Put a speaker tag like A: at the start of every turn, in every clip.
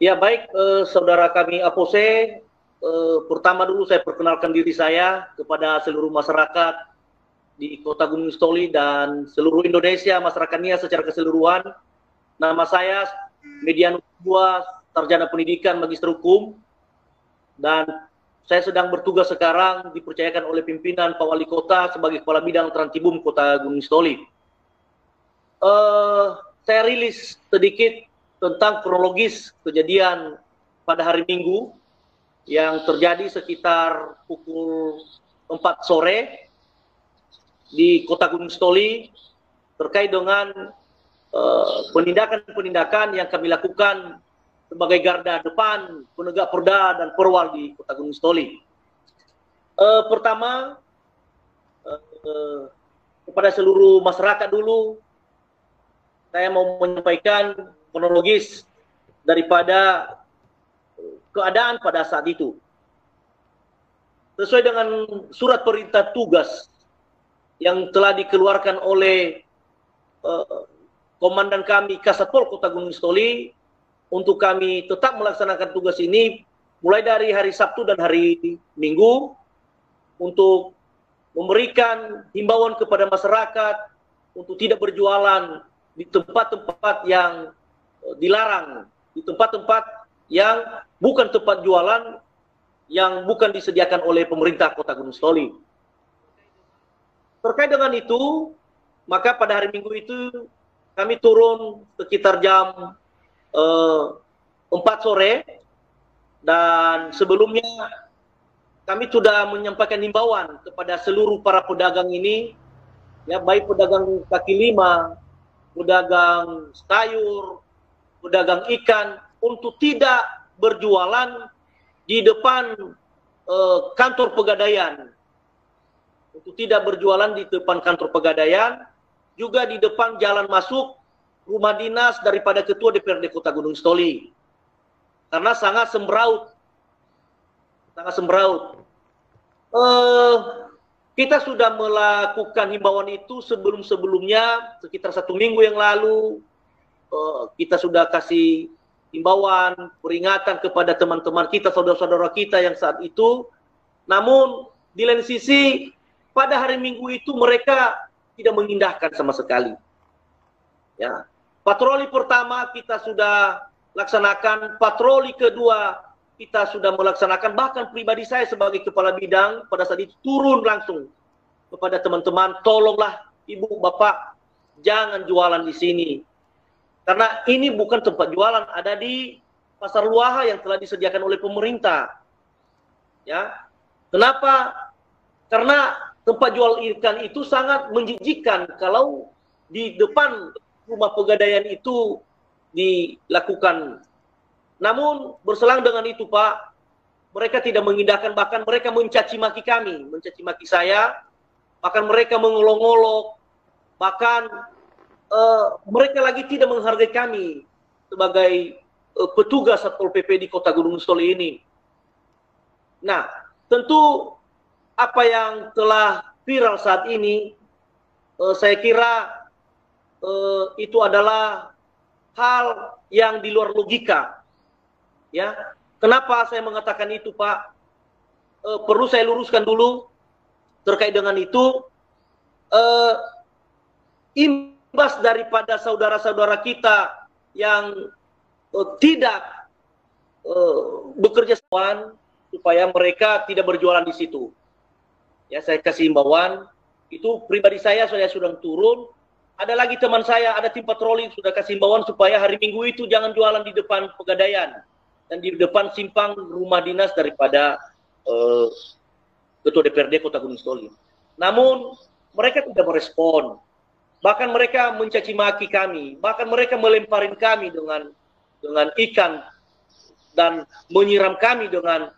A: Ya baik, saudara kami Apose, pertama dulu saya perkenalkan diri saya kepada seluruh masyarakat di Kota Gunung Stoli dan seluruh Indonesia, masyarakatnya secara keseluruhan. Nama saya Medianus Buah, Sarjana Pendidikan Magister Hukum, dan saya sedang bertugas sekarang dipercayakan oleh pimpinan Pak Wali Kota sebagai Kepala Bidang Trantibum Kota Gunung Stoli. Saya rilis sedikit tentang kronologis kejadian pada hari Minggu yang terjadi sekitar pukul 4 sore di Kota Gunung Stoli terkait dengan penindakan-penindakan yang kami lakukan sebagai garda depan penegak perda dan perwal di Kota Gunung Stoli. Pertama, kepada seluruh masyarakat dulu, saya mau menyampaikan kronologis daripada keadaan pada saat itu. Sesuai dengan surat perintah tugas yang telah dikeluarkan oleh komandan kami Kasatpol Kota Gunung Stoli untuk kami tetap melaksanakan tugas ini mulai dari hari Sabtu dan hari Minggu untuk memberikan himbauan kepada masyarakat untuk tidak berjualan di tempat-tempat yang dilarang, di tempat-tempat yang bukan tempat jualan, yang bukan disediakan oleh pemerintah Kota Gunung Stoli. Terkait dengan itu, maka pada hari Minggu itu kami turun sekitar jam 4 sore, dan sebelumnya kami sudah menyampaikan himbauan kepada seluruh para pedagang ini, ya, baik pedagang kaki lima, pedagang sayur, pedagang ikan, untuk tidak berjualan di depan kantor pegadaian. Untuk tidak berjualan di depan kantor pegadaian, juga di depan jalan masuk rumah dinas daripada Ketua DPRD Kota Gunung Stoli. Karena sangat sembraut. Sangat sembraut. Kita sudah melakukan himbauan itu sebelum-sebelumnya, sekitar 1 minggu yang lalu. Kita sudah kasih himbauan, peringatan kepada teman-teman kita, saudara-saudara kita yang saat itu. Namun, di lain sisi, pada hari Minggu itu mereka tidak mengindahkan sama sekali. Ya. Patroli pertama kita sudah laksanakan, patroli kedua kita sudah melaksanakan, bahkan pribadi saya sebagai kepala bidang pada saat itu turun langsung kepada teman-teman, tolonglah ibu bapak jangan jualan di sini, karena ini bukan tempat jualan, ada di pasar Luaha yang telah disediakan oleh pemerintah. Ya, kenapa? Karena tempat jual ikan itu sangat menjijikkan kalau di depan rumah pegadaian itu dilakukan. Namun berselang dengan itu Pak, mereka tidak mengindahkan, bahkan mereka mencaci maki kami, mencaci maki saya, bahkan mereka mengolok-olok, bahkan mereka lagi tidak menghargai kami sebagai petugas Satpol PP di Kota Gunung Stoli ini. Nah, tentu apa yang telah viral saat ini, saya kira itu adalah hal yang di luar logika. Ya, kenapa saya mengatakan itu, Pak? Perlu saya luruskan dulu terkait dengan itu. Imbas daripada saudara-saudara kita yang tidak bekerja sama supaya mereka tidak berjualan di situ. Ya, saya kasih himbauan. Itu pribadi saya sudah turun. Ada lagi teman saya, ada tim patroli sudah kasih himbauan supaya hari Minggu itu jangan jualan di depan pegadaian dan di depan simpang rumah dinas daripada Ketua DPRD Kota Gunung Stoli. Namun mereka tidak merespon, bahkan mereka mencaci maki kami, bahkan mereka melemparin kami dengan ikan dan menyiram kami dengan.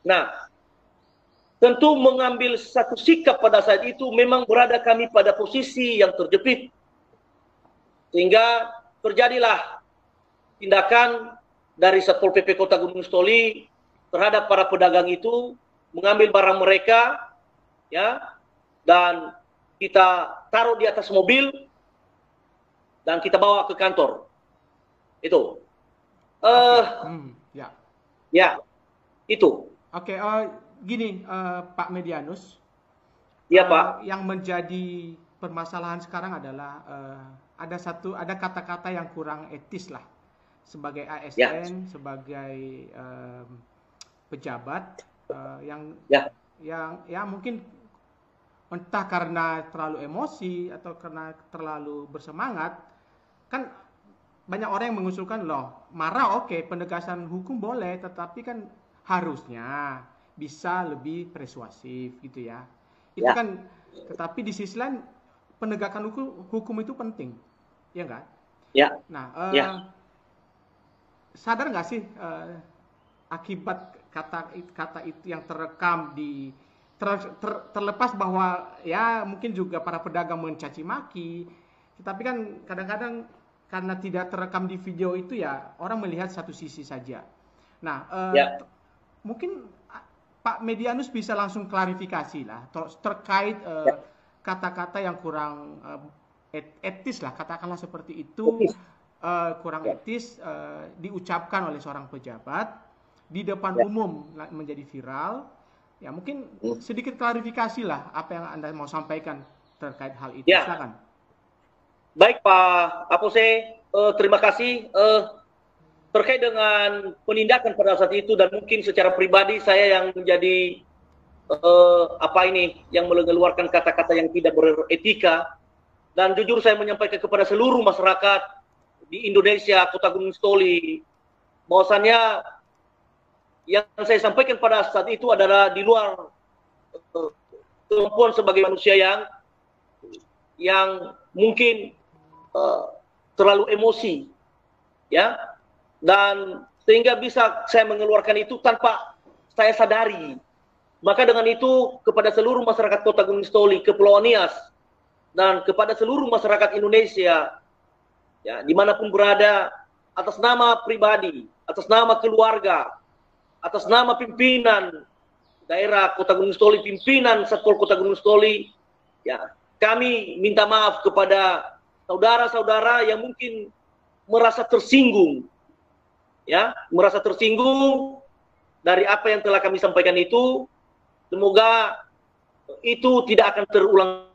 A: Nah, tentu mengambil satu sikap pada saat itu memang berada kami pada posisi yang terjepit, sehingga terjadilah tindakan dari Satpol PP Kota Gunung Stoli terhadap para pedagang itu, mengambil barang mereka, ya, dan kita taruh di atas mobil dan kita bawa ke kantor. Itu. Eh,
B: Ya.
A: Ya, itu.
B: Oke, gini, Pak Medianus,
A: Iya, Pak.
B: yang menjadi permasalahan sekarang adalah ada kata-kata yang kurang etis lah sebagai
A: Ya,
B: ASN, sebagai pejabat yang
A: ya,
B: ya mungkin entah karena terlalu emosi atau karena terlalu bersemangat, kan banyak orang yang mengusulkan loh marah oke, penegasan hukum boleh, tetapi kan harusnya bisa lebih persuasif gitu ya. Itu
A: ya,
B: kan, tetapi di sisi lain penegakan hukum itu penting, ya enggak?
A: ya,
B: Nah,
A: ya,
B: sadar nggak sih akibat kata itu yang terekam di terlepas bahwa ya mungkin juga para pedagang mencaci maki, tetapi kan kadang-kadang karena tidak terekam di video itu ya orang melihat satu sisi saja. Nah,
A: ya,
B: mungkin Pak Medianus bisa langsung klarifikasi lah terkait
A: ya.
B: kata-kata yang kurang etis lah, katakanlah seperti itu,
A: Oke.
B: kurang
A: Ya,
B: etis diucapkan oleh seorang pejabat di depan
A: ya.
B: umum menjadi viral. Ya mungkin
A: Hmm.
B: sedikit klarifikasi lah apa yang Anda mau sampaikan terkait hal itu.
A: Ya,
B: Silakan.
A: baik Pak Apose, terima kasih. Terkait dengan penindakan pada saat itu dan mungkin secara pribadi saya yang menjadi yang mengeluarkan kata-kata yang tidak beretika, dan jujur saya menyampaikan kepada seluruh masyarakat di Indonesia, Kota Gunung Stoli, bahwasannya yang saya sampaikan pada saat itu adalah di luar kemampuan sebagai manusia yang mungkin terlalu emosi, ya, dan sehingga bisa saya mengeluarkan itu tanpa saya sadari. Maka dengan itu kepada seluruh masyarakat Kota Gunung Stoli, Kepulauan Nias, dan kepada seluruh masyarakat Indonesia, ya, dimanapun berada, atas nama pribadi, atas nama keluarga, atas nama pimpinan daerah Kota Gunung Stoli, pimpinan Satpol Kota Gunung Stoli, ya, kami minta maaf kepada saudara-saudara yang mungkin merasa tersinggung, ya, merasa tersinggung dari apa yang telah kami sampaikan itu. Semoga itu tidak akan terulang.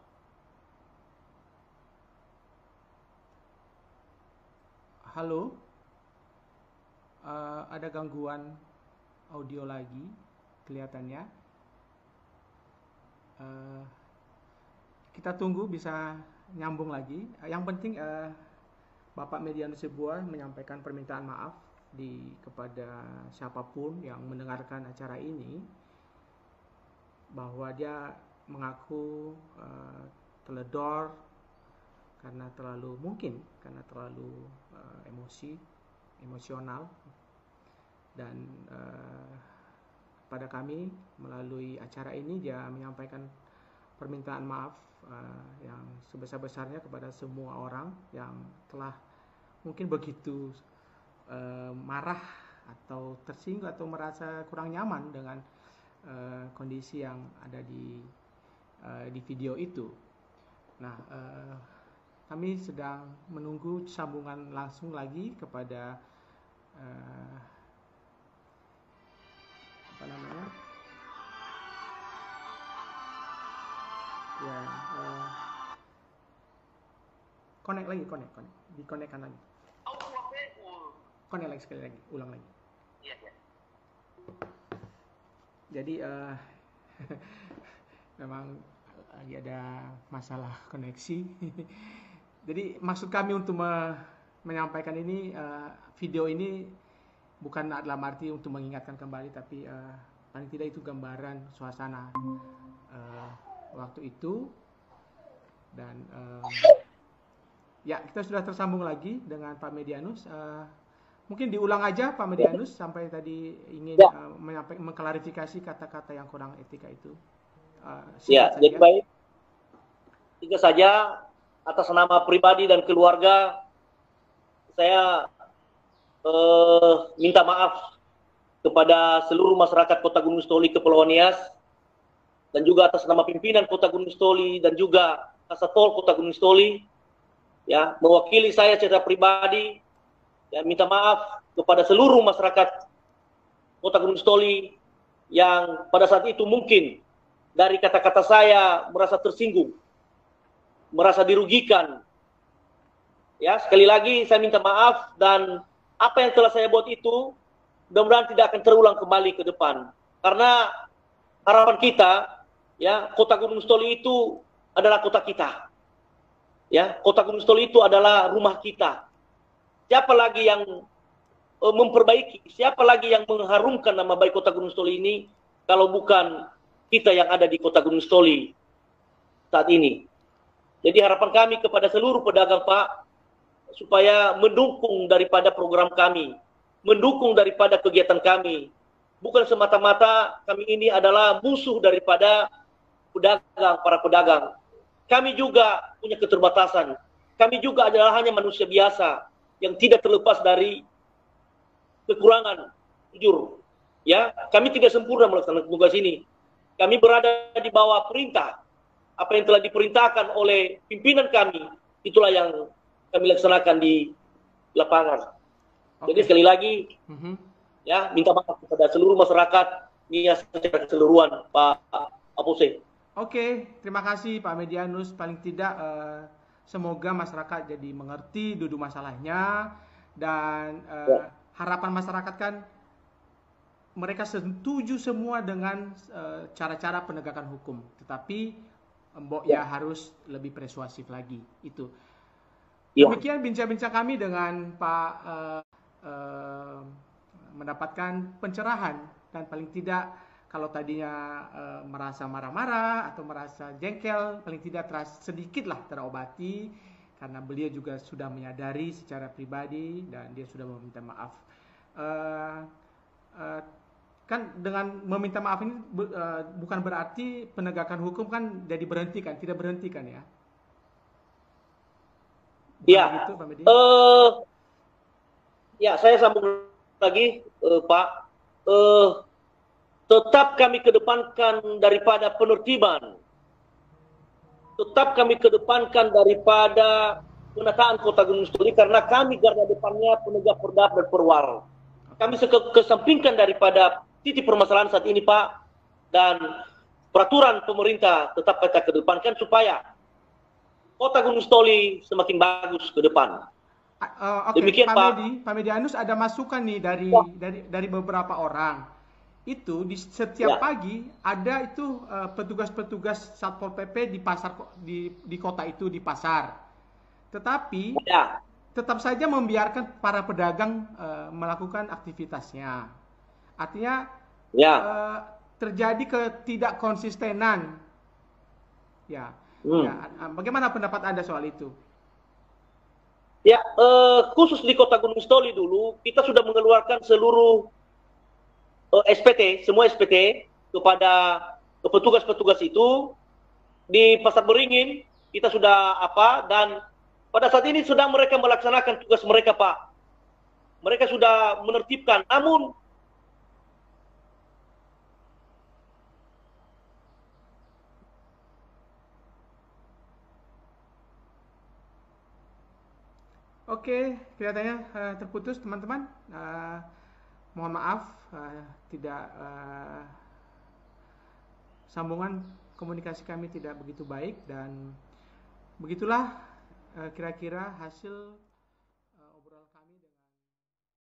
B: Halo, ada gangguan audio lagi kelihatannya. Uh, kita tunggu bisa nyambung lagi. Yang penting Bapak Medianus Sibuan menyampaikan permintaan maaf kepada siapapun yang mendengarkan acara ini, bahwa dia mengaku teledor karena terlalu emosional, dan pada kami melalui acara ini dia menyampaikan permintaan maaf yang sebesar-besarnya kepada semua orang yang telah mungkin begitu marah atau tersinggung atau merasa kurang nyaman dengan kondisi yang ada di video itu. Nah, kami sedang menunggu sambungan langsung lagi kepada apa namanya? Ya, connect lagi, dikonekkan lagi. Connect lagi sekali lagi, ulang lagi. Jadi memang lagi ada masalah koneksi. Jadi maksud kami untuk menyampaikan ini, video ini bukan dalam arti untuk mengingatkan kembali, tapi paling tidak itu gambaran suasana waktu itu. Dan ya, kita sudah tersambung lagi dengan Pak Medianus. Mungkin diulang aja Pak Medianus sampai tadi ingin mengklarifikasi kata-kata yang kurang etika itu.
A: Ya, jadi baik. Tiga saja, atas nama pribadi dan keluarga, saya minta maaf kepada seluruh masyarakat Kota Gunung Stoli, Kepulauan Nias, dan juga atas nama pimpinan Kota Gunung Stoli dan juga Kasatpol Kota Gunung Stoli, ya, mewakili saya secara pribadi, Ya, minta maaf kepada seluruh masyarakat Kota Gunung Stoli yang pada saat itu mungkin dari kata-kata saya merasa tersinggung, merasa dirugikan. Ya, sekali lagi saya minta maaf, dan apa yang telah saya buat itu mudah-mudahan tidak akan terulang kembali ke depan. Karena harapan kita, ya, Kota Gunung Stoli itu adalah kota kita. Ya, Kota Gunung Stoli itu adalah rumah kita. Siapa lagi yang memperbaiki, siapa lagi yang mengharumkan nama baik Kota Gunung Stoli ini kalau bukan kita yang ada di Kota Gunung Stoli saat ini. Jadi harapan kami kepada seluruh pedagang, Pak, supaya mendukung daripada program kami, mendukung daripada kegiatan kami. Bukan semata-mata kami ini adalah musuh daripada pedagang, para pedagang. Kami juga punya keterbatasan. Kami juga adalah hanya manusia biasa yang tidak terlepas dari kekurangan, jujur. Ya, kami tidak sempurna melaksanakan tugas ini. Kami berada di bawah perintah. Apa yang telah diperintahkan oleh pimpinan kami, itulah yang kami laksanakan di lapangan. Jadi sekali lagi, ya, minta maaf kepada seluruh masyarakat Nia secara keseluruhan, Pak Apose.
B: Oke, terima kasih Pak Medianus. Paling tidak semoga masyarakat jadi mengerti duduk masalahnya, dan harapan masyarakat kan mereka setuju semua dengan cara-cara penegakan hukum, tetapi Mbok ya harus lebih persuasif lagi itu. Demikian bincang-bincang kami dengan Pak mendapatkan pencerahan, dan paling tidak kalau tadinya merasa marah-marah atau merasa jengkel, paling tidak sedikitlah terobati, karena beliau juga sudah menyadari secara pribadi dan dia sudah meminta maaf. Kan dengan meminta maaf ini bukan berarti penegakan hukum kan jadi berhentikan, tidak berhentikan ya.
A: Ya, ya, saya sambung lagi, Pak. Tetap kami kedepankan daripada penertiban. Tetap kami kedepankan daripada penataan Kota Gunung Stoli, karena kami garda depannya penegak perda dan perwal. Kami kesampingkan daripada titik permasalahan saat ini, Pak, dan peraturan pemerintah tetap kita kedepankan supaya Kota Gunung Stoli semakin bagus ke depan.
B: Demikian, Pak Medianus, ada masukan nih dari beberapa orang. Itu di setiap pagi ada itu petugas-petugas Satpol PP di pasar, di kota itu, di pasar. Tetapi tetap saja membiarkan para pedagang melakukan aktivitasnya. Artinya terjadi ketidakkonsistenan. Ya. Bagaimana pendapat Anda soal itu?
A: Ya, khusus di Kota Gunung Stoli dulu kita sudah mengeluarkan seluruh SPT, semua SPT kepada petugas-petugas itu di Pasar Beringin. Kita sudah dan pada saat ini sedang mereka melaksanakan tugas mereka, Pak. Mereka sudah menertibkan, namun
B: Oke, kelihatannya terputus teman-teman. Mohon maaf, tidak sambungan komunikasi kami tidak begitu baik, dan begitulah kira-kira hasil